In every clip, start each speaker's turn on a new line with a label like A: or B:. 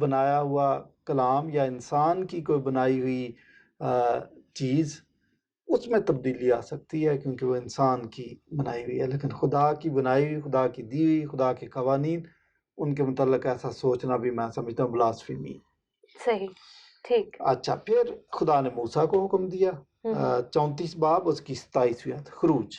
A: بنایا ہوا کلام یا انسان کی کوئی بنائی ہوئی چیز، اس میں تبدیلی آ سکتی ہے کیونکہ وہ انسان کی بنائی ہوئی ہے، لیکن خدا کی بنائی ہوئی، خدا کی دی ہوئی، خدا کے قوانین، ان کے متعلق ایسا سوچنا بھی میں سمجھتا ہوں بلاسفیمی۔
B: صحیح، ٹھیک۔
A: اچھا، پھر خدا نے موسیٰ کو حکم دیا، 34 باب اس کی 27 آیت، خروج۔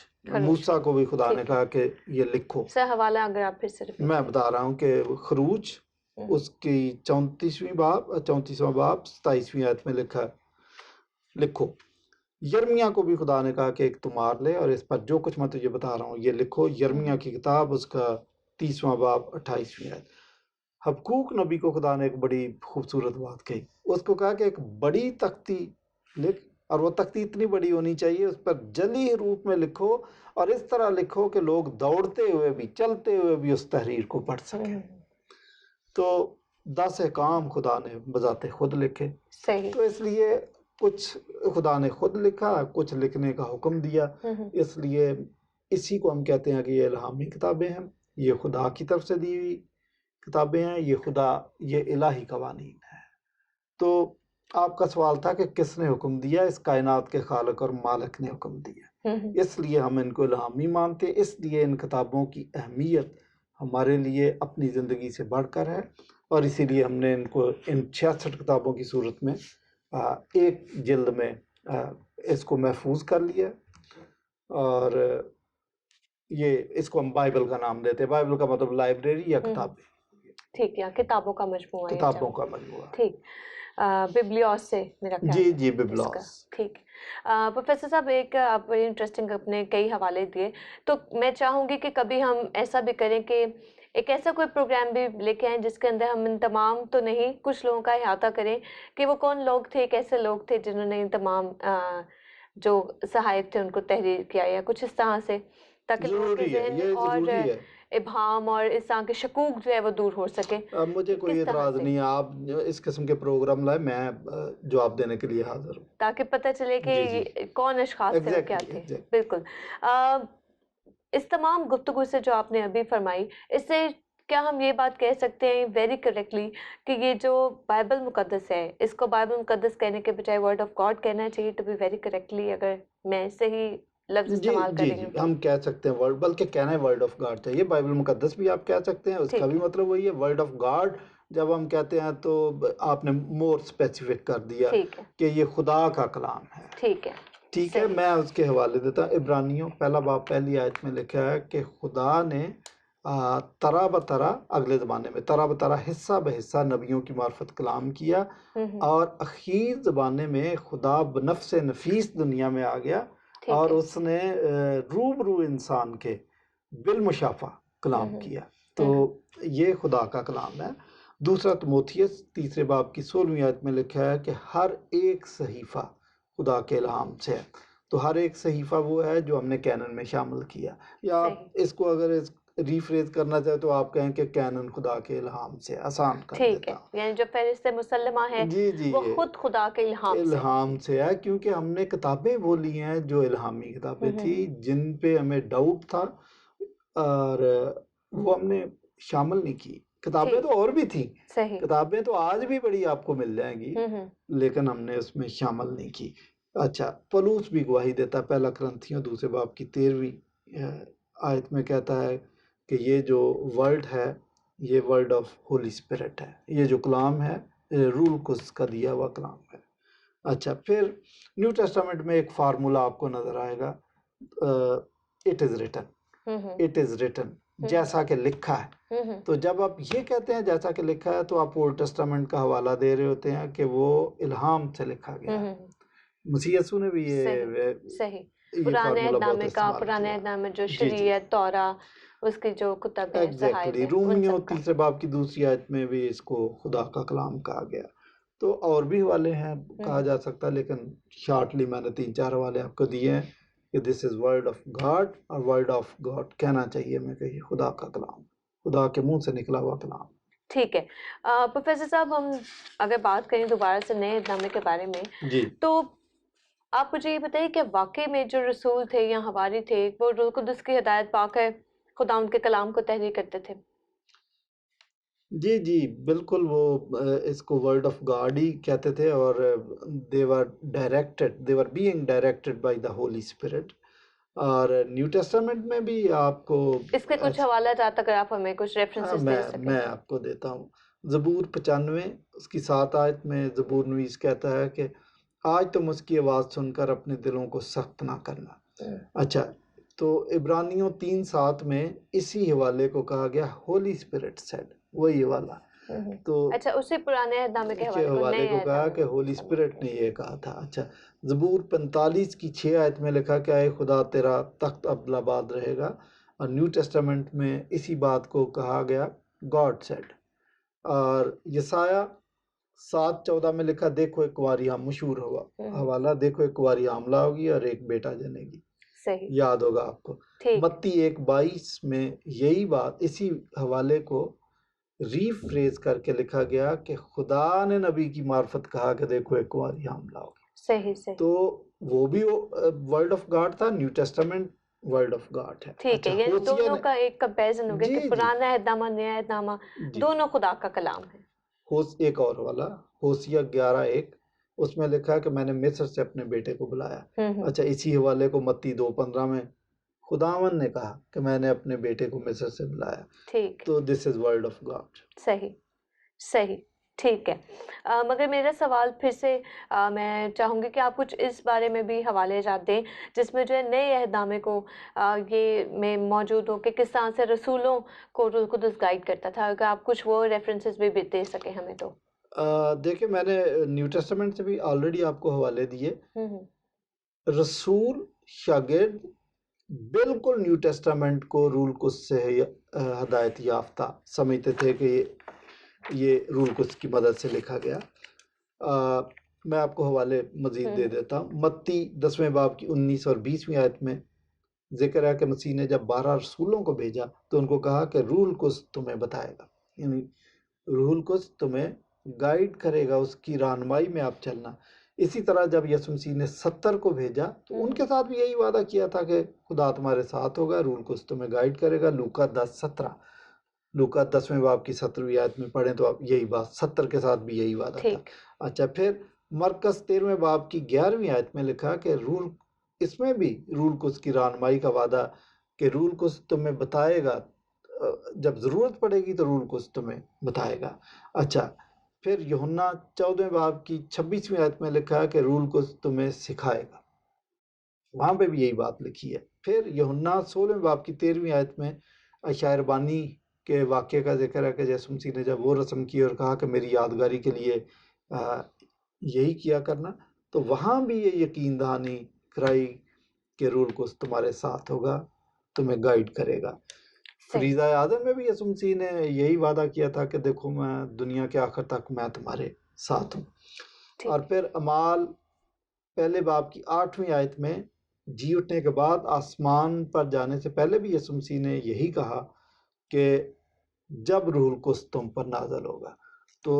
A: موسیٰ کو بھی خدا نے کہا کہ یہ لکھو۔
B: سے حوالہ اگر آپ پھر سے repeat
A: میں
B: کریں۔
A: بتا رہا ہوں کہ خروج اس کی 34واں باب 27ویں آیت میں لکھا ہے، لکھو۔ یرمیہ کو بھی خدا نے کہا کہ ایک تمہار لے اور اس پر جو کچھ میں تجھے بتا رہا ہوں یہ لکھو۔ یرمیہ کی کتاب اس کا 30واں باب 28ویں آیت۔ حبقوق نبی کو خدا نے ایک بڑی خوبصورت بات کہی، اس کو کہا کہ ایک بڑی تختی لکھ، اور وہ تختی اتنی بڑی ہونی چاہیے، اس پر جلی حروف میں لکھو، اور اس طرح لکھو کہ لوگ دوڑتے ہوئے بھی، چلتے ہوئے بھی اس تحریر کو پڑھ سکیں۔ تو 10 احکام خدا نے بذات خود لکھے۔
B: صحیح۔
A: تو اس لیے کچھ خدا نے خود لکھا، کچھ لکھنے کا حکم دیا، اس لیے اسی کو ہم کہتے ہیں کہ یہ الہامی کتابیں ہیں، یہ خدا کی طرف سے دی ہوئی کتابیں ہیں، یہ الہی قوانین ہیں۔ تو آپ کا سوال تھا کہ کس نے حکم دیا؟ اس کائنات کے خالق اور مالک نے حکم دیا، اس لیے ہم ان کو الہامی مانتے ہیں، اس لیے ان کتابوں کی اہمیت ہمارے لیے اپنی زندگی سے بڑھ کر ہے، اور اسی لیے ہم نے ان کو ان 66 کتابوں کی صورت میں ایک جلد میں اس کو محفوظ کر لیا، اور یہ اس کو ہم بائبل کا نام دیتے ہیں۔ بائبل کا مطلب لائبریری یا کتابیں،
B: ٹھیک ہے، کتابوں کا مجموعہ،
A: کتابوں کا مجموعہ۔
B: ٹھیک، ببلیوس سے میرا خیال ہے۔
A: جی ببلیوس۔
B: ٹھیک، پروفیسر صاحب، ایک آپ بڑی انٹرسٹنگ اپنے کئی حوالے دیے، تو میں چاہوں گی کہ کبھی ہم ایسا بھی کریں کہ ایک ایسا کوئی پروگرام بھی لے کے آئیں جس کے اندر ہم ان تمام تو نہیں، کچھ لوگوں کا احاطہ کریں کہ وہ کون لوگ تھے، کیسے لوگ تھے جنہوں نے ان تمام جو صحائف تھے ان کو تحریر کیا، یا کچھ اس طرح سے، تاکہ لوگوں کے ذہن میں اور ابہام اور اس طرح کے شکوک جو ہے وہ دور ہو سکے۔
A: مجھے کوئی اعتراض نہیں ہے، آپ اس قسم کے پروگرام لائیں، میں جواب دینے کے لیے حاضر ہوں،
B: تاکہ پتہ چلے کہ کون اشخاص تھے، کیا تھے۔ بالکل۔ اس تمام گفتگو سے جو آپ نے ابھی فرمائی، اس سے کیا ہم یہ بات کہہ سکتے ہیں ویری کریکٹلی کہ یہ جو بائبل مقدس ہے، اس کو بائبل مقدس کہنے کے بجائے ورڈ آف گاڈ کہنا چاہیے، ٹو بی ویری کریکٹلی، اگر میں صحیح لفظ استعمال کر رہی ہوں؟
A: ہم کہہ سکتے ہیں ورڈ، بلکہ کہنا ہے ورڈ آف گاڈ چاہیے، بائبل مقدس بھی آپ کہہ سکتے ہیں، اس کا بھی مطلب وہی ہے۔ ورڈ آف گاڈ جب ہم کہتے ہیں تو آپ نے مور اسپیسیفک کر دیا کہ یہ خدا کا کلام ہے۔ ٹھیک ہے، میں اس کے حوالے دیتا ہوں۔ عبرانیوں پہلا باب پہلی آیت میں لکھا ہے کہ خدا نے طرح بطرح، اگلے زمانے میں طرح بطرح، حصہ بحصہ نبیوں کی معرفت کلام کیا، اور اخیر زمانے میں خدا بنفس نفیس دنیا میں آ گیا، اور اس نے روبرو انسان کے بالمشافہ کلام کیا۔ تو یہ خدا کا کلام ہے۔ دوسرا تموتھیوس تیسرے باب کی 16ویں آیت میں لکھا ہے کہ ہر ایک صحیفہ خدا کے الہام سے ہے۔ تو ہر ایک صحیفہ وہ ہے جو ہم نے کینن میں شامل کیا، یا آپ اس کو اگر ریفریز کرنا چاہے تو آپ کہیں کہ کینن خدا کے الہام سے، آسان کر دیتا ہوں۔
B: یعنی جو فہرست مسلمہ ہے وہ خود خدا کے
A: الہام سے ہے، کیونکہ ہم نے کتابیں وہ لی ہیں جو الہامی کتابیں تھیں، جن پہ ہمیں ڈاؤٹ تھا، اور وہ ہم نے شامل نہیں کی۔ کتابیں تو اور بھی تھیں، کتابیں تو آج بھی بڑی آپ کو مل جائیں گی، لیکن ہم نے اس میں شامل نہیں کی۔ اچھا، پولس بھی گواہی دیتا ہے، پہلا کرنتھیوں دوسرے باب کی 13ویں آیت میں کہتا ہے کہ یہ جو ورڈ ہے یہ ورڈ آف ہولی اسپرٹ ہے، یہ جو کلام ہے رول قدس کا دیا ہوا کلام ہے۔ اچھا، پھر نیو ٹیسٹامنٹ میں ایک فارمولا آپ کو نظر آئے گا، it is written, it is written, جیسا کہ لکھا ہے۔ تو جب آپ یہ کہتے ہیں جیسا کہ لکھا ہے تو آپ اولڈ ٹیسٹامنٹ کا حوالہ دے رہے ہوتے ہیں کہ وہ الہام سے لکھا گیا ہے۔ مسیح یسوع نے بھی یہ
B: پرانے
A: فارمولا
B: اہد
A: بہت
B: نامے کا،
A: استعمال
B: پرانے
A: کیا۔
B: اہد نامے جو شریعت، تورا، اس کی جو کتب ہیں، صحائف ہیں،
A: رومیوں تیسرے باب کی دوسری آیت میں بھی اس کو خدا کا کلام کہا گیا۔ تو اور بھی حوالے ہیں کہا جا سکتا ہے، لیکن شارٹلی میں نے 3-4 حوالے آپ کو دیے ہیں کہ this is word of God, اور ورڈ آف گاڈ کہنا چاہیے میں کہ یہ خدا کا کلام، خدا کے منہ سے نکلا ہوا کلام۔
B: ٹھیک ہے پروفیسر صاحب، ہم اگر بات کریں دوبارہ سے نئے اہد نامے کے بارے میں، تو آپ مجھے یہ بتائیے کہ واقعی میں جو رسول تھے یا حواری تھے وہ روح القدس کی ہدایت پا کر خدا ان کے کلام کو تحریر کرتے تھے؟
A: جی جی بالکل، وہ اس کو ورڈ آف گاڈ ہی کہتے تھے، اور they were being directed by the holy spirit. اور نیو ٹیسٹامنٹ میں بھی آپ کو
B: اس کے کچھ حوالہ جات اگر آپ ہمیں کچھ
A: ہاں،
B: ریفرنسز دے سکیں.
A: میں آپ کو دیتا ہوں. زبور 95 اس کی 7 آیت میں زبور نویس کہتا ہے کہ آج تم اس کی آواز سن کر اپنے دلوں کو سخت نہ کرنا. اچھا، تو عبرانیوں 3:7 میں اسی حوالے کو کہا گیا ہولی اسپرٹ سیڈ، وہی حوالہ. تو
B: اچھا، اسی پرانے عہد نامے کے
A: کے
B: حوالے کو
A: حوالے
B: نئے
A: کو
B: عہد
A: کہا
B: نامے
A: کہ
B: میں
A: ہولی
B: استعمال
A: اسپرٹ نے
B: کیا.
A: یہ کہا تھا. اچھا، زبور 45 کی 6 آیت میں لکھا کہ اے خدا تیرا تخت ابدالآباد رہے گا. اور نیو ٹیسٹامنٹ میں اسی بات کو کہا گیا گاڈ سیڈ. اور یسایہ 7:14 میں لکھا دیکھو ایک کنواری مشہور ہوا حوالہ، دیکھو ایک کنواری حاملہ ہوگی اور ایک بیٹا جنے گی.
B: صحیح،
A: یاد ہوگا آپ کو.
B: ٹھیک.
A: متی 1:22 میں یہی بات اسی حوالے کو ری فریز کر کے لکھا گیا کہ خدا نے نبی کی معرفت کہا کہ دیکھو ایک کنواری حاملہ ہوگی.
B: صحیح صحیح.
A: تو وہ بھی ورڈ آف گاڈ تھا، new Testament word of God ہے.
B: ٹھیک ہے،
A: اچھا،
B: یعنی
A: ہوسیہ
B: دونوں
A: نے
B: کا ایک کمپیریزن ہو گیا
A: جی
B: کہ
A: جی
B: پرانا عہد نامہ نیا عہد نامہ
A: جی
B: دونوں خدا کا کلام ہے.
A: ایک اور والا ہوسیہ 11:1 اس میں لکھا کہ میں نے مصر سے اپنے بیٹے کو بلایا. اچھا، اسی حوالے کو متی 2:15 میں خداوند نے کہا کہ میں نے اپنے بیٹے کو مصر سے بلایا.
B: ٹھیک.
A: تو دس از ورڈ آف گاڈ.
B: صحیح صحیح، ٹھیک ہے. مگر میرا سوال پھر سے میں چاہوں گی کہ آپ کچھ اس بارے میں بھی حوالے جات دیں جس میں جو ہے نئے عہد نامے کو یہ میں موجود ہو کہ کس طرح سے رسولوں کو روح القدس گائیڈ کرتا تھا. اگر آپ کچھ وہ ریفرنسز بھی دے سکیں ہمیں تو.
A: دیکھیں، میں نے نیو ٹیسٹامنٹ سے بھی آلریڈی آپ کو حوالے دیے. رسول شاگرد بالکل نیو ٹیسٹامنٹ کو رول القدس سے ہدایت یافتہ سمجھتے تھے کہ یہ رول القدس کی مدد سے لکھا گیا. میں آپ کو حوالے مزید دے دیتا ہوں. متی 10ویں باب کی 19 اور 20ویں آیت میں ذکر ہے کہ مسیح نے جب 12 رسولوں کو بھیجا تو ان کو کہا کہ روح القدس تمہیں بتائے گا، یعنی روح القدس تمہیں گائیڈ کرے گا، اس کی رہنمائی میں آپ چلنا. اسی طرح جب یسوع مسیح نے 70 کو بھیجا تو ان کے ساتھ بھی یہی وعدہ کیا تھا کہ خدا تمہارے ساتھ ہوگا، روح القدس تمہیں گائیڈ کرے گا. لوکا 10:17، لوکا 10ویں باب کی 17ویں آیت میں پڑھیں تو آپ یہی بات، 70 کے ساتھ بھی یہی وعدہ تھا. اچھا، پھر مرکز 13ویں باب کی 11ویں آیت میں لکھا کہ اس میں بھی روح القدس کی رہنمائی کا وعدہ کہ روح القدس تمہیں بتائے گا، جب ضرورت پڑے گی تو روح القدس تمہیں بتائے گا. اچھا، پھر یوحنا 14ویں باب کی 26ویں آیت میں لکھا ہے کہ روح القدس تمہیں سکھائے گا، وہاں پہ بھی یہی بات لکھی ہے. پھر یوحنا 16ویں باب کی 13ویں آیت میں عشاء ربانی کے واقعے کا ذکر ہے کہ یسوع مسیح نے جب وہ رسم کی اور کہا کہ میری یادگاری کے لیے یہی کیا کرنا، تو وہاں بھی یہ یقین دہانی کرائی کہ روح القدس تمہارے ساتھ ہوگا، تمہیں گائیڈ کرے گا. فریضہ اعظم میں بھی یسوع مسیح نے یہی وعدہ کیا تھا کہ دیکھو میں دنیا کے آخر تک میں تمہارے ساتھ ہوں. اور پھر اعمال پہلے باب کی 8ویں آیت میں جی اٹھنے کے بعد آسمان پر جانے سے پہلے بھی یسوع مسیح نے یہی کہا کہ جب روح القدس تم پر نازل ہوگا. تو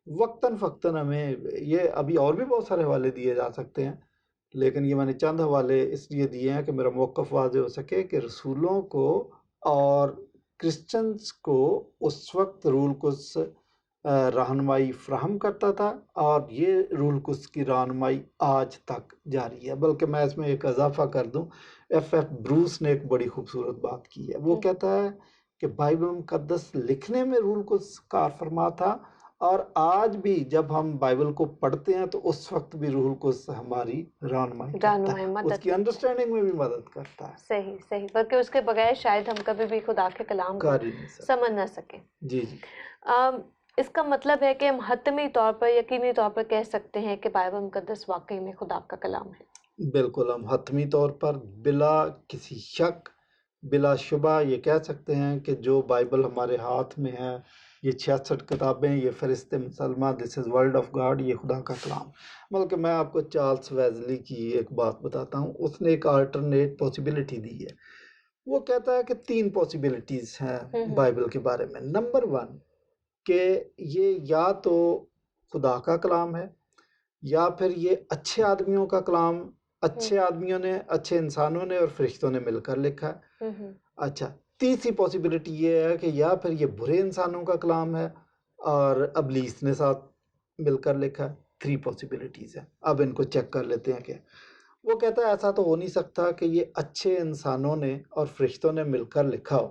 A: وقتاً فقتاً ہمیں یہ ابھی اور بھی بہت سارے حوالے دیے جا سکتے ہیں، لیکن یہ میں نے چند حوالے اس لیے دیے ہیں کہ میرا موقف واضح ہو سکے کہ رسولوں کو اور کرسچنز کو اس وقت روح القدس رہنمائی فراہم کرتا تھا، اور یہ روح القدس کی رہنمائی آج تک جاری ہے. بلکہ میں اس میں ایک اضافہ کر دوں، ایف بروس نے ایک بڑی خوبصورت بات کی ہے. وہ کہتا ہے کہ بائبل مقدس لکھنے میں روح القدس کار فرما تھا، اور آج بھی جب ہم بائبل کو پڑھتے ہیں تو اس وقت بھی روح القدس ہماری رہنمائی کرتا ہے، اس کی انڈرسٹینڈنگ میں بھی مدد کرتا ہے.
B: صحیح صحیح، بلکہ اس کے بغیر شاید ہم کبھی بھی خدا کے کلام کو سمجھ نہ سکیں.
A: جی جی،
B: اس کا مطلب ہے کہ ہم حتمی طور پر، یقینی طور پر کہہ سکتے ہیں کہ بائبل مقدس واقعی میں خدا کا کلام ہے. بالکل،
A: ہم حتمی طور پر بلا کسی شک، بلا شبہ یہ کہہ سکتے ہیں کہ جو بائبل ہمارے ہاتھ میں ہے، یہ 66 کتابیں، یہ فرشتے مسلمہ، دس از ورڈ آف گاڈ، یہ خدا کا کلام. بلکہ میں آپ کو چارلس ویزلی کی ایک بات بتاتا ہوں. اس نے ایک آلٹرنیٹ پاسبلٹی دی ہے. وہ کہتا ہے کہ 3 پاسبلٹیز ہیں بائبل کے بارے میں. نمبر 1 کہ یہ یا تو خدا کا کلام ہے، یا پھر یہ اچھے آدمیوں کا کلام، اچھے آدمیوں نے، اچھے انسانوں نے اور فرشتوں نے مل کر لکھا ہے. اچھا، تیسری پاسبلٹی یہ ہے کہ یا پھر یہ برے انسانوں کا کلام ہے اور ابلیس نے ساتھ مل کر لکھا ہے. 3 پاسبلٹیز ہیں. اب ان کو چیک کر لیتے ہیں. کہ وہ کہتا ہے ایسا تو ہو نہیں سکتا کہ یہ اچھے انسانوں نے اور فرشتوں نے مل کر لکھا ہو.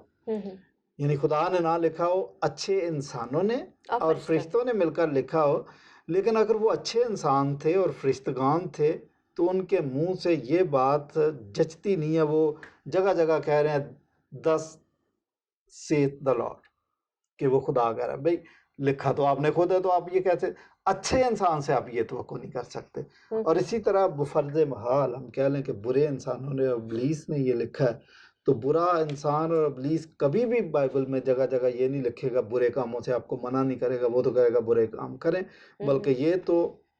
A: یعنی خدا نے نہ لکھا ہو، اچھے انسانوں نے اور فرشتوں نے مل کر لکھا ہو. لیکن اگر وہ اچھے انسان تھے اور فرشتگان تھے تو ان کے منہ سے یہ بات جچتی نہیں ہے. وہ جگہ جگہ کہہ رہے ہیں thus saith the Lord، کہ وہ خدا کہہ رہا ہے. بھئی لکھا تو آپ نے خود ہے، تو آپ یہ کیسے اچھے انسان سے آپ یہ توقع نہیں کر سکتے. اور اسی طرح بفرض محال ہم کہہ لیں کہ برے انسانوں نے، ابلیس نے یہ لکھا ہے، تو برا انسان اور ابلیس کبھی بھی بائبل میں جگہ جگہ یہ نہیں لکھے گا برے کاموں سے آپ کو منع نہیں کرے گا. وہ تو کہے گا برے کام کریں، بلکہ یہ تو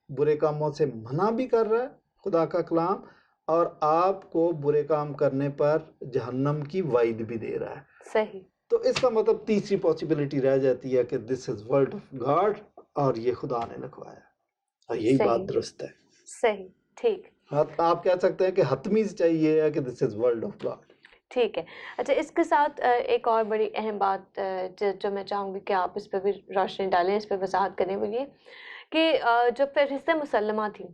A: برے کاموں سے منع بھی کر رہا ہے خدا کا کلام، اور آپ کو برے کام کرنے پر جہنم کی وعید بھی دے رہا ہے.
B: صحیح.
A: تو اس کا مطلب تیسری پاسبلٹی رہ جاتی ہے کہ this is word of God اور یہ خدا نے لکھوایا، اور یہی بات درست ہے.
B: صحیح. ٹھیک.
A: آپ کہہ سکتے ہیں کہ حتمی چاہیے ہے کہ this is word of God.
B: ٹھیک ہے. اچھا، اس کے ساتھ ایک اور بڑی اہم بات جو میں چاہوں گی کہ آپ اس پہ بھی روشنی ڈالیں، اس پہ وضاحت کریں، وہ یہ کہ جو فہرست مسلمہ تھی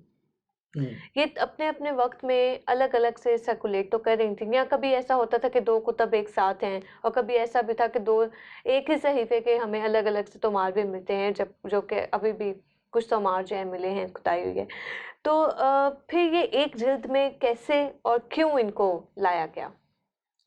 B: یہ اپنے اپنے وقت میں الگ الگ سے سرکولیٹ تو کر رہی تھیں، یا کبھی ایسا ہوتا تھا کہ 2 کتب ایک ساتھ ہیں، اور کبھی ایسا بھی تھا کہ 2 ایک ہی صحیفے کے ہمیں الگ الگ سے تومار بھی ملتے ہیں، جو کہ ابھی بھی کچھ تومار جو ہیں ملے ہیں، کھدائی ہوئی ہے. تو پھر یہ ایک جلد میں کیسے اور کیوں ان کو لایا گیا؟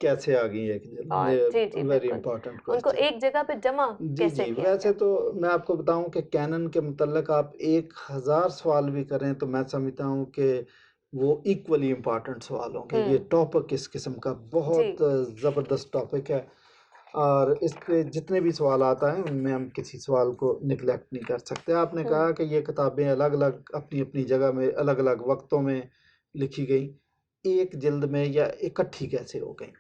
A: کیسے آ گئی ایک جلد؟
B: جی
A: ویری
B: بالکل،
A: امپورٹنٹ
B: ان کو
A: کوسچن.
B: ایک جگہ پہ جمع کیسے کیا
A: ویسے
B: گیا؟
A: تو میں آپ کو بتاؤں کہ کینن کے متعلق آپ 1000 سوال بھی کریں تو میں سمجھتا ہوں کہ وہ ایکولی امپورٹنٹ سوال ہوں گے. یہ ٹاپک اس قسم کا بہت زبردست ٹاپک ہے، اور اس پہ جتنے بھی سوالات آئے ان میں ہم کسی سوال کو نگلیکٹ نہیں کر سکتے. آپ نے کہا کہ یہ کتابیں الگ الگ اپنی اپنی جگہ میں الگ الگ وقتوں میں لکھی گئیں، ایک جلد میں یا اکٹھی کیسے ہو گئیں؟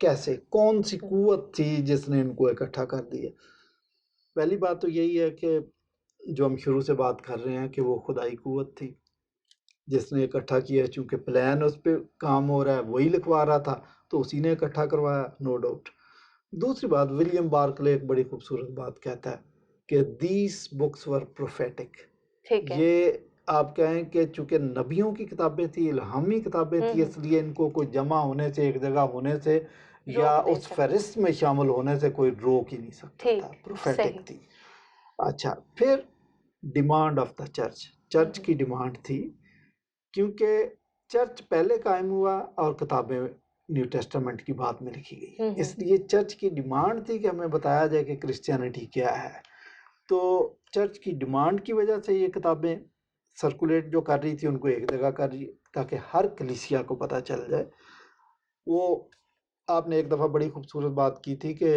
A: کیسے؟ کون سی قوت تھی جس نے ان کو اکٹھا کر دیا؟ پہلی بات تو یہی ہے کہ جو ہم شروع سے بات کر رہے ہیں کہ وہ خدائی قوت تھی جس نے اکٹھا کیا. چونکہ پلان اس پہ کام ہو رہا ہے، وہی لکھوا رہا تھا، تو اسی نے اکٹھا کروایا، نو ڈاؤٹ. دوسری بات، ولیم بارکلے ایک بڑی خوبصورت بات کہتا ہے کہ دیس بکس ور پروفیٹک. یہ آپ کہیں کہ چونکہ نبیوں کی کتابیں تھی، الہامی کتابیں تھی، اس لیے ان کو کوئی جمع ہونے سے، ایک جگہ ہونے سے یا اس فہرست میں شامل ہونے سے کوئی روک ہی نہیں سکتا تھا. پروفیٹک تھی. اچھا، پھر ڈیمانڈ آف دا چرچ کی ڈیمانڈ تھی، کیونکہ چرچ پہلے قائم ہوا اور کتابیں نیو ٹیسٹامنٹ کی بات میں لکھی گئی، اس لیے چرچ کی ڈیمانڈ تھی کہ ہمیں بتایا جائے کہ کرسچینٹی کیا ہے. تو چرچ کی ڈیمانڈ کی وجہ سے یہ کتابیں سرکولیٹ جو کر رہی تھی ان کو ایک جگہ کر رہی تاکہ ہر کلیسیا کو پتہ چل جائے. وہ آپ نے ایک دفعہ بڑی خوبصورت بات کی تھی کہ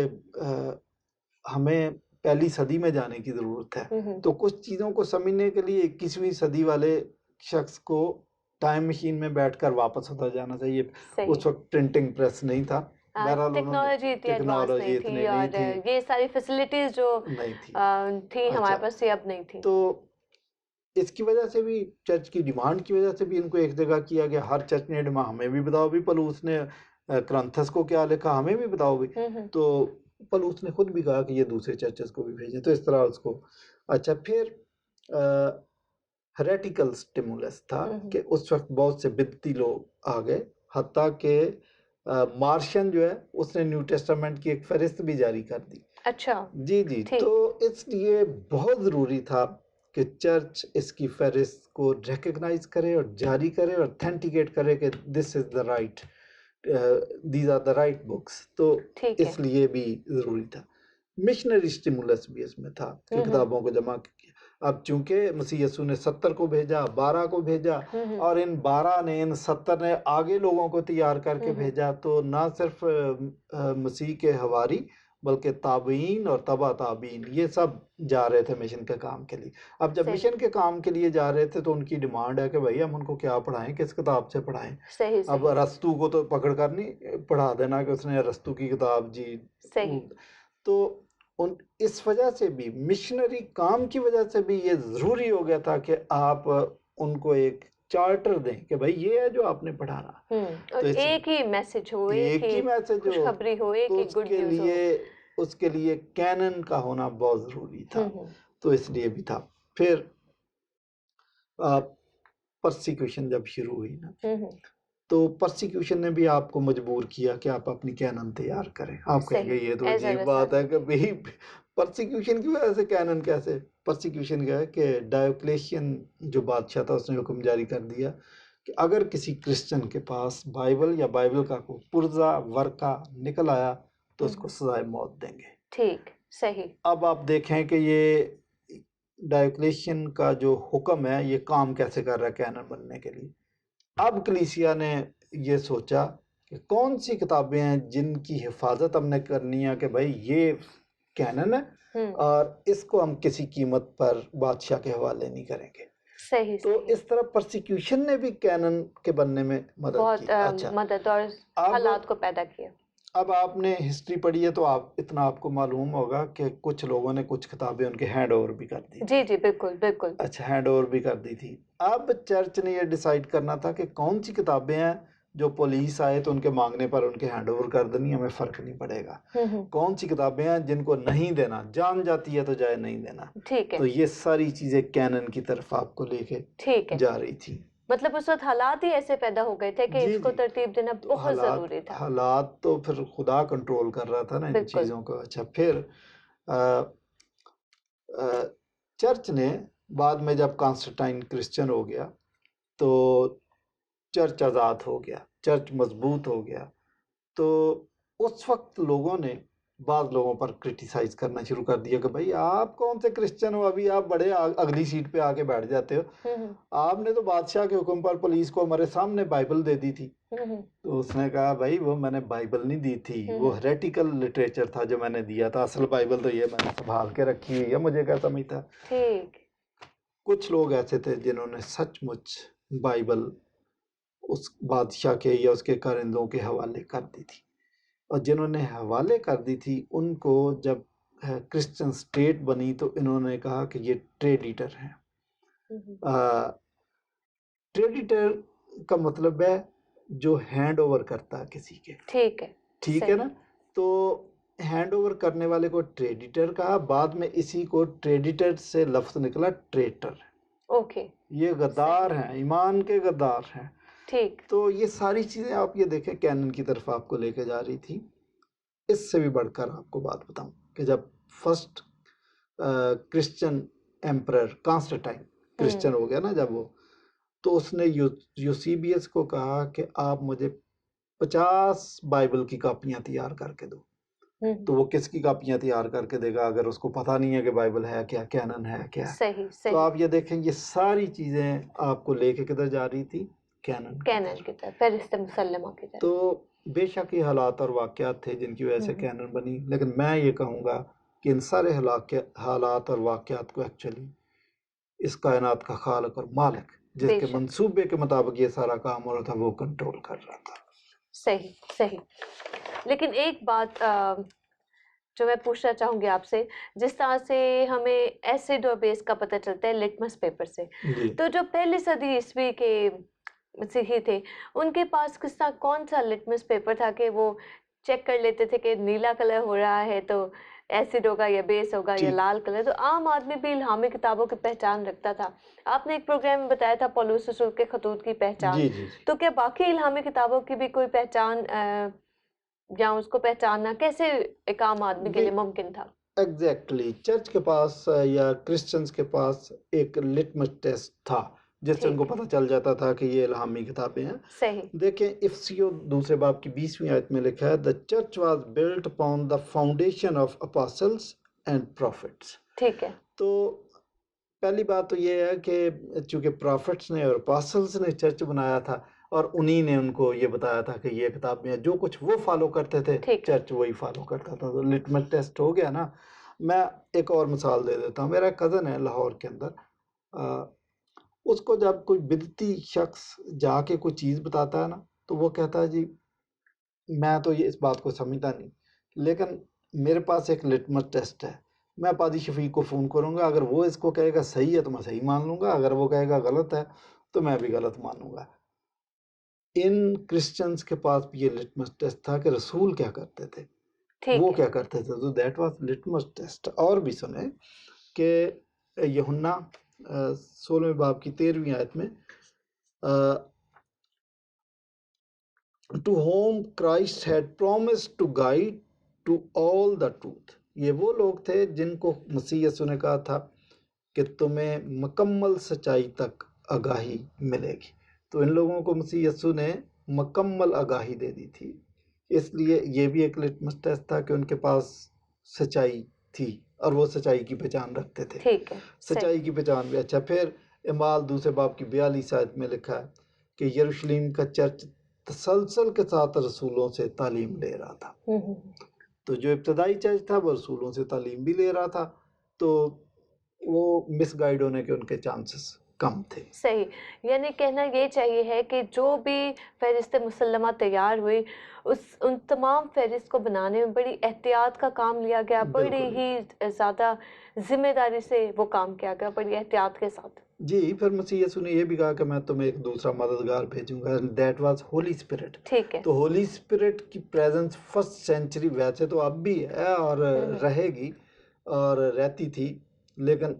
A: ہمیں پہلی صدی میں جانے کی ضرورت ہے، تو کچھ چیزوں کو سمجھنے کے لیے 21ویں صدی والے شخص کو ٹائم مشین میں بیٹھ کر واپس ہوتا جانا چاہیے. اس وقت پرنٹنگ پریس نہیں تھا،
B: ٹیکنالوجی اتنی ایڈوانس نہیں تھی، اور یہ ساری فیسلٹیز جو
A: نہیں تھی
B: تھی ہمارے پاس یہ اب نہیں تھی.
A: تو اس کی وجہ سے بھی، چرچ کی ڈیمانڈ کی وجہ سے بھی ان کو ایک جگہ کیا گیا. ہر چرچ نے ڈیمانڈ، ہمیں بھی بتاؤ بھی پلوس نے کرنتھس کو کیا لکھا، ہمیں بھی بتاؤ بھی. تو پلوس نے خود بھی کہا کہ یہ دوسرے چرچز کو بھی بھیجیں، تو اس طرح اس کو. اچھا، پھر ہیریٹیکل سٹیمولس تھا کہ اس وقت بہت سے بدعتی لوگ آ گئے، حتیٰ کہ مارشن جو ہے اس نے نیو ٹیسٹامنٹ کی ایک فہرست بھی جاری کر دی.
B: اچھا
A: جی. تو اس لیے بہت ضروری تھا کہ چرچ اس کی فہرست کو ریکگنائز کرے اور جاری کرے اور اتھینٹیکیٹ کرے کہ this is the right, these are the right books. تو اس لیے بھی ضروری تھا. مشنری سٹیمولس بھی اس میں تھا کہ کتابوں کو جمع کیا. اب چونکہ مسیح یسوع نے 70 کو بھیجا، 12 کو بھیجا، اور ان 12 نے، ان 70 نے آگے لوگوں کو تیار کر کے بھیجا. تو نہ صرف مسیح کے حواری بلکہ تابعین اور تبع تابعین یہ سب جا رہے تھے مشن کے کام کے لیے. اب جب مشن کے کام کے لیے جا رہے تھے تو ان کی ڈیمانڈ ہے کہ بھائی ہم ان کو کیا پڑھائیں، کس کتاب سے پڑھائیں. اب ارسطو کو تو پکڑ کر نہیں پڑھا دینا کہ اس نے ارسطو کی کتاب جی. تو اس وجہ سے بھی، مشنری کام کی وجہ سے بھی یہ ضروری ہو گیا تھا کہ آپ ان کو ایک چارٹر دیں کہ بھائی یہ ہے جو آپ نے پڑھانا.
B: اور
A: تو
B: ایک ہی میسج ہو، ایک
A: ہی
B: ہی
A: میسج ہو،
B: خوشخبری ہو، ایک
A: تو
B: ہی گڈ نیوز ہو.
A: اس کے لیے کینن کا ہونا بہت ضروری تھا. تو اس لیے بھی تھا. پھر پرسیکیوشن جب شروع ہوئی نا، تو پرسیکیوشن نے بھی آپ کو مجبور کیا کہ آپ اپنی کینن تیار کریں. آپ کہیں گے یہ تو عجیب بات ہے کہ بھئی پرسیکیوشن کی وجہ سے کینن کیسے؟ پرسیکیوشن کیا ہے کہ ڈائوکلیشین جو بادشاہ تھا اس نے حکم جاری کر دیا کہ اگر کسی کرسچن کے پاس بائبل یا بائبل کا کوئی پرزہ ورقہ نکل آیا تو اس کو سزائے موت دیں گے.
B: ٹھیک، صحیح.
A: اب آپ دیکھیں کہ یہ ڈائوکلیشین کا جو حکم ہے یہ کام کیسے کر رہا ہے کینن بننے کے لیے. اب کلیسیا نے یہ سوچا کہ کون سی کتابیں ہیں جن کی حفاظت ہم نے کرنی ہے کہ بھائی یہ کینن ہے اور اس کو ہم کسی قیمت پر بادشاہ کے حوالے نہیں کریں گے.
B: صحیح.
A: تو اس طرح پرسیکیوشن نے بھی کینن کے بننے میں مدد کی.
B: بہت مدد اور حالات کو پیدا کیا.
A: اب آپ نے ہسٹری پڑھی ہے تو اتنا آپ کو معلوم ہوگا کہ کچھ لوگوں نے کچھ کتابیں ان کے ہینڈ اوور بھی کر دی.
B: جی بالکل بالکل.
A: اچھا، ہینڈ اوور بھی کر دی تھی. اب چرچ نے یہ ڈیسائیڈ کرنا تھا کہ کون سی کتابیں ہیں جو پولیس آئے تو ان کے مانگنے پر ان کے ہینڈ اوور کر دینی، ہمیں فرق نہیں پڑے گا. کون سی کتابیں ہیں جن کو نہیں دینا، جان جاتی ہے تو جائے نہیں دینا.
B: ٹھیک ہے.
A: تو یہ ساری چیزیں کینن کی طرف آپ کو لے کے جا رہی تھی.
B: مطلب اس وقت حالات ہی ایسے پیدا ہو گئے تھے کہ اس کو ترتیب دینا بہت ضروری تھا.
A: حالات تو پھر خدا کنٹرول کر رہا تھا نا ان چیزوں کو. اچھا، پھر چرچ نے بعد میں جب کانسٹنٹائن کرسچن ہو گیا تو چرچ آزاد ہو گیا، چرچ مضبوط ہو گیا. تو اس وقت لوگوں نے بعض لوگوں پر کرٹیسائز کرنا شروع کر دیا کہ بھائی آپ کون سے کرسچن ہو، ابھی آپ بڑے اگلی سیٹ پہ آ کے بیٹھ جاتے ہو. آپ نے تو بادشاہ کے حکم پر پولیس کو ہمارے سامنے بائبل دے دی تھی. تو اس نے کہا بھائی وہ میں نے بائبل نہیں دی تھی، وہ ہیریٹیکل لٹریچر تھا جو میں نے دیا تھا، اصل بائبل تو یہ میں نے سنبھال کے رکھی ہوئی ہے، مجھے کیا سمجھتا. کچھ لوگ ایسے تھے جنہوں نے سچ مچ بائبل اس بادشاہ کے یا اس کے کارندوں کے حوالے کر دی تھی، اور جنہوں نے حوالے کر دی تھی ان کو جب کرسچن سٹیٹ بنی تو انہوں نے کہا کہ یہ ٹریڈیٹر ہیں. ٹریڈیٹر کا مطلب ہے جو ہینڈ اوور کرتا ہے کسی کے. ٹھیک ہے نا. تو ہینڈ اوور کرنے والے کو ٹریڈیٹر کہا، بعد میں اسی کو ٹریڈیٹر سے لفظ نکلا ٹریٹر. یہ غدار ہیں، ایمان کے غدار ہیں. تو یہ ساری چیزیں آپ یہ دیکھیں کینن کی طرف آپ کو لے کے جا رہی تھی. اس سے بھی بڑھ کر آپ کو بات بتاؤں کہ جب first Christian emperor Constantine Christian ہو گیا نا جب وہ، تو اس نے یوسیبیس کو کہا کہ آپ مجھے 50 بائبل کی کاپیاں تیار کر کے دو. تو وہ کس کی کاپیاں تیار کر کے دے گا اگر اس کو پتہ نہیں ہے کہ بائبل ہے کیا، کینن ہے کیا. تو آپ یہ دیکھیں یہ ساری چیزیں آپ کو لے کے کدھر جا رہی تھی، کینن کی طرف، فرشتہ مسلمہ کی طرف. تو بے شک یہ حالات اور واقعات تھے جن کی وجہ سے کینن بنی، لیکن میں یہ کہوں گا کہ ان سارے حالات اور واقعات کو ایکچولی اس کائنات کا خالق اور مالک جس کے منصوبے کے مطابق یہ سارا کام ہو رہا تھا وہ کنٹرول کر رہا تھا.
B: صحیح. لیکن ایک بات جو میں پوچھنا چاہوں گی آپ سے، جس طرح سے ہمیں ایسڈ اور بیس کا پتہ چلتا ہے لٹمس پیپر سے، تو جو پہلی صدی عیسوی کے مسیحی تھے ان کے پاس کس طرح کون سا لٹمس پیپر تھا کہ وہ چیک کر لیتے تھے کہ نیلا کلر ہو رہا ہے تو ایسڈ ہوگا یا بیس ہوگا یا لال کلر. تو عام آدمی بھی الہامی کتابوں کی پہچان رکھتا تھا. آپ نے ایک پروگرام میں بتایا تھا پولس رسول کے خطوط کی پہچان. تو کیا باقی الہامی کتابوں کی بھی کوئی پہچان یا اس کو پہچاننا کیسے ایک عام آدمی کے لیے ممکن تھا؟
A: ایگزیکٹلی چرچ کے پاس یا کرسچنز کے پاس ایک لٹمس ٹیسٹ تھا جس سے ان کو پتہ چل جاتا تھا کہ یہ الہامی کتابیں ہیں.
B: صحیح.
A: دیکھیں افسیو 2 باب کی 20ویں آیت میں لکھا ہے the church was built upon the foundation of apostles and prophets.
B: ٹھیک ہے.
A: تو پہلی بات تو یہ ہے کہ چونکہ پروفٹس نے اور اپاسٹلز نے چرچ بنایا تھا اور انہی نے ان کو یہ بتایا تھا کہ یہ کتابیں جو کچھ وہ فالو کرتے تھے چرچ وہی فالو کرتا تھا. تو لٹمس ٹیسٹ ہو گیا نا. میں ایک اور مثال دے دیتا ہوں. میرا کزن ہے لاہور کے اندر، اس کو جب کوئی بدعتی شخص جا کے کوئی چیز بتاتا ہے نا تو وہ کہتا ہے جی میں تو یہ اس بات کو سمجھتا نہیں، لیکن میرے پاس ایک لٹمس ٹیسٹ ہے، میں پادری شفیق کو فون کروں گا، اگر وہ اس کو کہے گا صحیح ہے تو میں صحیح مان لوں گا، اگر وہ کہے گا غلط ہے تو میں بھی غلط مانوں گا. ان کرسچنز کے پاس بھی یہ لٹمس ٹیسٹ تھا کہ رسول کیا کرتے تھے, وہ کیا کرتے تھے. تو دیٹ واز لٹمس ٹیسٹ. اور بھی سنیں کہ یوحنا 16 باب کی 13ویں آیت میں to whom Christ had promised to guide to all the truth. یہ وہ لوگ تھے جن کو مسیح یسوع نے کہا تھا کہ تمہیں مکمل سچائی تک آگاہی ملے گی. تو ان لوگوں کو مسیح یسوع نے مکمل آگاہی دے دی تھی. اس لیے یہ بھی ایک لٹمس ٹیسٹ تھا کہ ان کے پاس سچائی تھی اور وہ سچائی کی پہچان رکھتے تھے.
B: ٹھیک ہے,
A: سچائی کی پہچان بھی. اچھا, پھر اعمال 2 باب کی 42 آیت میں لکھا ہے کہ یروشلم کا چرچ تسلسل کے ساتھ رسولوں سے تعلیم لے رہا تھا. تو جو ابتدائی چرچ تھا وہ رسولوں سے تعلیم بھی لے رہا تھا, تو وہ مس گائیڈ ہونے کے ان کے چانسز کم تھے.
B: صحیح, یعنی کہنا یہ چاہیے ہے کہ جو بھی فہرست مسلمہ تیار ہوئی ان تمام فہرست کو بنانے میں بڑی احتیاط کا کام لیا گیا, بڑی ہی زیادہ ذمہ داری سے وہ کام کیا گیا, بڑی احتیاط کے ساتھ.
A: جی, پھر مسیح یسوع نے یہ بھی کہا کہ میں تمہیں ایک دوسرا مددگار بھیجوں گا, دیٹ واز ہولی اسپرٹ.
B: ٹھیک ہے,
A: تو ہولی اسپرٹ کی پریزنس فرسٹ سینچری ویسے تو اب بھی ہے اور رہے گی اور رہتی تھی, لیکن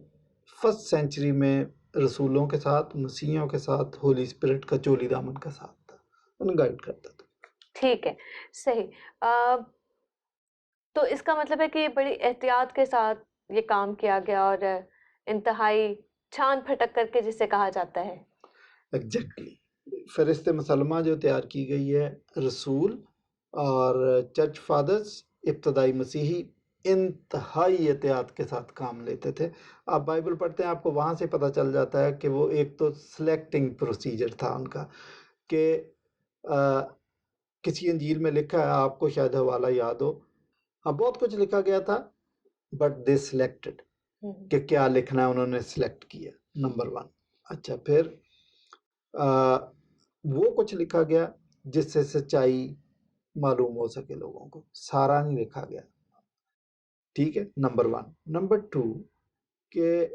A: فرسٹ سینچری میں رسولوں کے ساتھ, مسیحیوں کے ساتھ ہولی اسپرٹ کا چولی دامن کا ساتھ تھا, انہیں گائیڈ کرتا تھا.
B: ٹھیک ہے, صحیح. تو اس کا مطلب ہے کہ بڑی احتیاط کے ساتھ یہ کام کیا گیا اور انتہائی چھان پھٹک کر کے جسے کہا جاتا ہے.
A: ایگزیکٹلی. فہرست مسلمہ جو تیار کی گئی ہے, رسول اور چرچ فادرز ابتدائی مسیحی انتہائی احتیاط کے ساتھ کام لیتے تھے. آپ بائبل پڑھتے ہیں, آپ کو وہاں سے پتہ چل جاتا ہے کہ وہ ایک تو سلیکٹنگ پروسیجر تھا ان کا, کہ کسی انجیل میں لکھا ہے, آپ کو شاید حوالہ یاد ہو, ہاں بہت کچھ لکھا گیا تھا, بٹ دے سلیکٹڈ, کہ کیا لکھنا ہے انہوں نے سلیکٹ کیا, نمبر 1. اچھا, پھر وہ کچھ لکھا گیا جس سے سچائی معلوم ہو سکے لوگوں کو, سارا نہیں لکھا گیا. ٹھیک ہے, نمبر 1. نمبر 2 کہ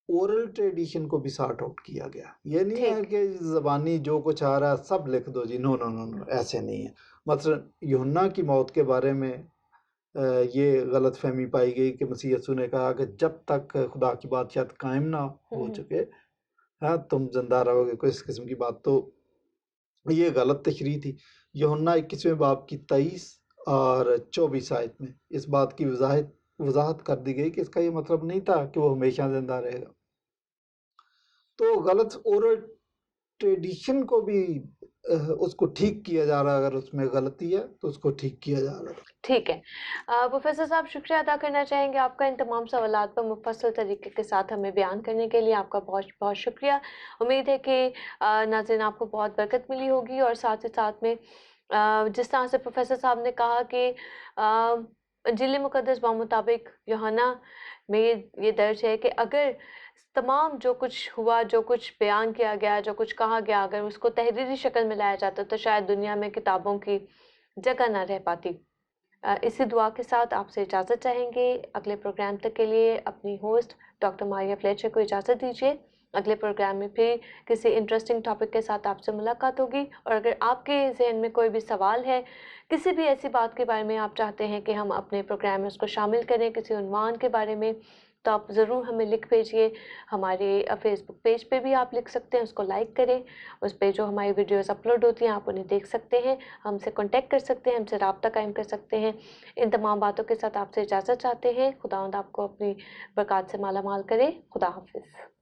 A: اورل ٹریڈیشن کو بھی سارٹ آؤٹ کیا گیا. یہ نہیں ہے کہ زبانی جو کچھ آ رہا ہے سب لکھ دو جی, نو نو نو نو, ایسے نہیں ہے. مثلا یوحنا کی موت کے بارے میں یہ غلط فہمی پائی گئی کہ مسیح یسوع نے کہا کہ جب تک خدا کی بادشاہت قائم نہ ہو چکے ہاں تم زندہ رہو گے, کوئی اس قسم کی بات. تو یہ غلط تشریح تھی. یوحنا 21 باب کی 23 اور 24 آیت میں اس بات کی وضاحت کر دی گئی کہ اس کا یہ مطلب نہیں تھا کہ وہ ہمیشہ زندہ رہے گا. تو غلط اورل ٹریڈیشن کو بھی اس کو ٹھیک کیا جا رہا ہے, اگر اس میں غلطی ہے تو اس کو ٹھیک کیا جا رہا ہے.
B: ٹھیک ہے. پروفیسر صاحب, شکریہ ادا کرنا چاہیں گے آپ کا ان تمام سوالات پر مفصل طریقے کے ساتھ ہمیں بیان کرنے کے لیے. آپ کا بہت بہت شکریہ. امید ہے کہ ناظرین آپ کو بہت برکت ملی ہوگی, اور ساتھ ہی ساتھ میں جس طرح سے پروفیسر صاحب نے کہا کہ انجیل مقدس بمطابق یوحنا میں یہ درج ہے کہ اگر تمام جو کچھ ہوا, جو کچھ بیان کیا گیا, جو کچھ کہا گیا, اگر اس کو تحریری شکل میں لایا جاتا تو شاید دنیا میں کتابوں کی جگہ نہ رہ پاتی. اسی دعا کے ساتھ آپ سے اجازت چاہیں گے. اگلے پروگرام تک کے لیے اپنی ہوسٹ ڈاکٹر ماریا فلیچر کو اجازت دیجیے. اگلے پروگرام میں پھر کسی انٹرسٹنگ ٹاپک کے ساتھ آپ سے ملاقات ہوگی. اور اگر آپ کے ذہن میں کوئی بھی سوال ہے, کسی بھی ایسی بات کے بارے میں آپ چاہتے ہیں کہ ہم اپنے پروگرام میں اس کو شامل کریں, کسی عنوان کے بارے میں, تو آپ ضرور ہمیں لکھ بھیجیے. ہمارے فیس بک پیج پہ بھی آپ لکھ سکتے ہیں, اس کو لائک کریں. اس پہ جو ہماری ویڈیوز اپلوڈ ہوتی ہیں آپ انہیں دیکھ سکتے ہیں, ہم سے کانٹیکٹ کر سکتے ہیں, ہم سے رابطہ قائم کر سکتے ہیں. ان تمام باتوں کے ساتھ آپ سے اجازت چاہتے ہیں. خداوند آپ کو اپنی برکات سے مالا مال کرے. خدا حافظ.